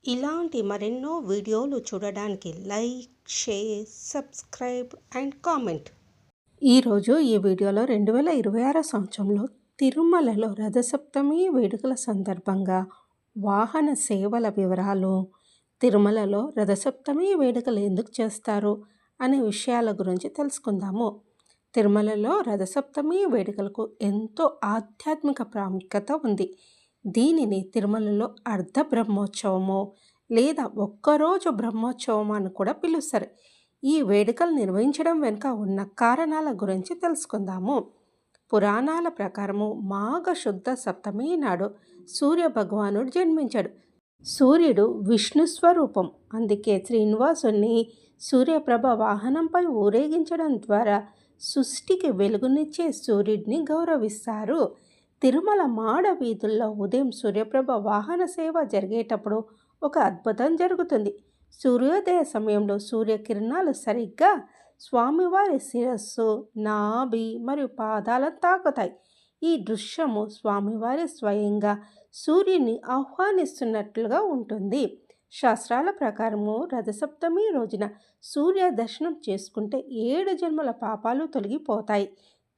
ఇలాంటి మరెన్నో వీడియోలు చూడడానికి like, share, subscribe and comment. ఈరోజు ఈ వీడియోలో 2026 సంవత్సరంలో తిరుమలలో రథసప్తమి వేడుకల సందర్భంగా వాహన సేవల వివరాలు, తిరుమలలో రథసప్తమి వేడుకలు ఎందుకు చేస్తారు అనే విషయాల గురించి తెలుసుకుందాము. తిరుమలలో రథసప్తమి వేడుకలకు ఎంతో ఆధ్యాత్మిక ప్రాముఖ్యత ఉంది. దీనిని తిరుమలలో అర్ధ బ్రహ్మోత్సవము లేదా ఒక్కరోజు బ్రహ్మోత్సవం అని కూడా పిలుస్తారు. ఈ వేడుకలు నిర్వహించడం వెనుక ఉన్న కారణాల గురించి తెలుసుకుందాము. పురాణాల ప్రకారము మాఘ శుద్ధ సప్తమి నాడు సూర్య భగవానుడు జన్మించాడు. సూర్యుడు విష్ణు స్వరూపం. అందుకే శ్రీనివాసుని సూర్యప్రభ వాహనంపై ఊరేగించడం ద్వారా సృష్టికి వెలుగునిచ్చే సూర్యుడిని గౌరవిస్తారు. తిరుమల మాడ వీధుల్లో ఉదయం సూర్యప్రభ వాహన సేవ జరిగేటప్పుడు ఒక అద్భుతం జరుగుతుంది. సూర్యోదయ సమయంలో సూర్యకిరణాలు సరిగ్గా స్వామివారి శిరస్సు, నాభి మరియు పాదాలను తాకుతాయి. ఈ దృశ్యము స్వామివారి స్వయంగా సూర్యుని ఆహ్వానిస్తున్నట్లుగా ఉంటుంది. శాస్త్రాల ప్రకారము రథసప్తమి రోజున సూర్య దర్శనం చేసుకుంటే 7 జన్మల పాపాలు తొలగిపోతాయి.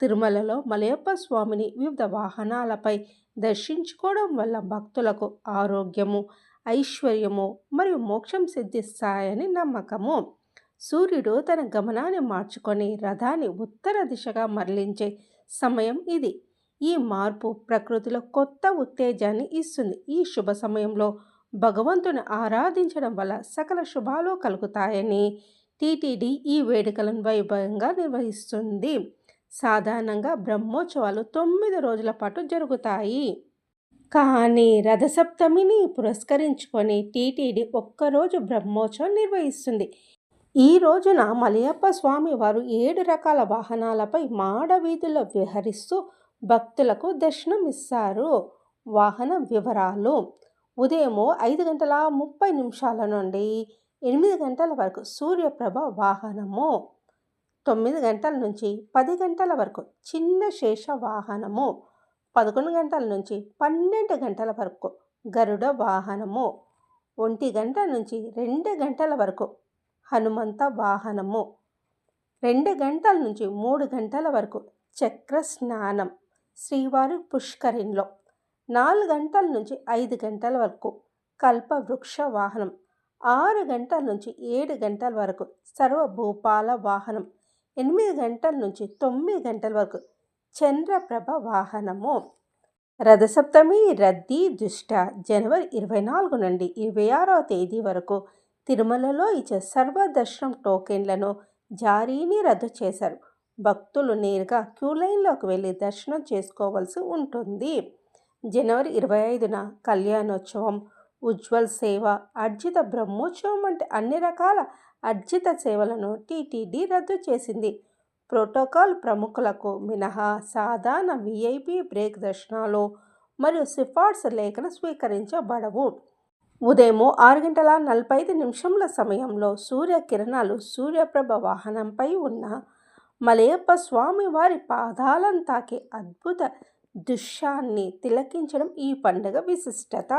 తిరుమలలో మలయప్ప స్వామిని వివిధ వాహనాలపై దర్శించుకోవడం వల్ల భక్తులకు ఆరోగ్యము, ఐశ్వర్యము మరియు మోక్షం సిద్ధిస్తాయని నమ్మకము. సూర్యుడు తన గమనాన్ని మార్చుకొని రథాన్ని ఉత్తర దిశగా మరలించే సమయం ఇది. ఈ మార్పు ప్రకృతిలో కొత్త ఉత్తేజాన్ని ఇస్తుంది. ఈ శుభ సమయంలో భగవంతుని ఆరాధించడం వల్ల సకల శుభాలు కలుగుతాయని టీటీడీ ఈ వేడుకలను వైభవంగా నిర్వహిస్తుంది. సాధారణంగా బ్రహ్మోత్సవాలు 9 రోజుల పాటు జరుగుతాయి. కానీ రథసప్తమిని పురస్కరించుకొని టీటీడీ ఒక్కరోజు బ్రహ్మోత్సవం నిర్వహిస్తుంది. ఈ రోజున మలయప్ప స్వామి వారు 7 రకాల వాహనాలపై మాడ వీధుల్లో విహరిస్తూ భక్తులకు దర్శనం ఇస్తారు. వాహన వివరాలు: ఉదయం 5:30 నుండి 8 గంటల వరకు సూర్యప్రభ వాహనము, 9 గంటల నుంచి 10 గంటల వరకు చిన్న శేష వాహనము, 11 గంటల నుంచి 12 గంటల వరకు గరుడ వాహనము, 1 గంట నుంచి 2 గంటల వరకు హనుమంత వాహనము, 2 గంటల నుంచి 3 గంటల వరకు చక్ర స్నానం శ్రీవారి పుష్కరిణిలో, 4 గంటల నుంచి 5 గంటల వరకు కల్పవృక్ష వాహనం, 6 గంటల నుంచి 7 గంటల వరకు సర్వభూపాల వాహనం, 8 గంటల నుంచి 9 గంటల వరకు చంద్రప్రభ వాహనము. రథసప్తమి రద్దీ దృష్ట్యా జనవరి 24 నుండి 26వ తేదీ వరకు తిరుమలలో ఇచ్చే సర్వదర్శనం టోకెన్లను జారీని రద్దు చేశారు. భక్తులు నేరుగా క్యూలైన్లోకి వెళ్ళి దర్శనం చేసుకోవాల్సి ఉంటుంది. జనవరి 25న కళ్యాణోత్సవం, ఉజ్వల్ సేవ, అర్జిత బ్రహ్మోత్సవం వంటి అన్ని రకాల అర్జిత సేవలను టీటీడీ రద్దు చేసింది. ప్రోటోకాల్ ప్రముఖులకు మినహా సాధారణ విఐపి బ్రేక్ దర్శనాలు మరియు సిఫార్సు లేఖను స్వీకరించబడవు. ఉదయం 6:45 సమయంలో సూర్యకిరణాలు సూర్యప్రభ వాహనంపై ఉన్న మలయప్ప స్వామి వారి పాదాలను తాకే అద్భుత దృశ్యాన్ని తిలకించడం ఈ పండుగ విశిష్టత.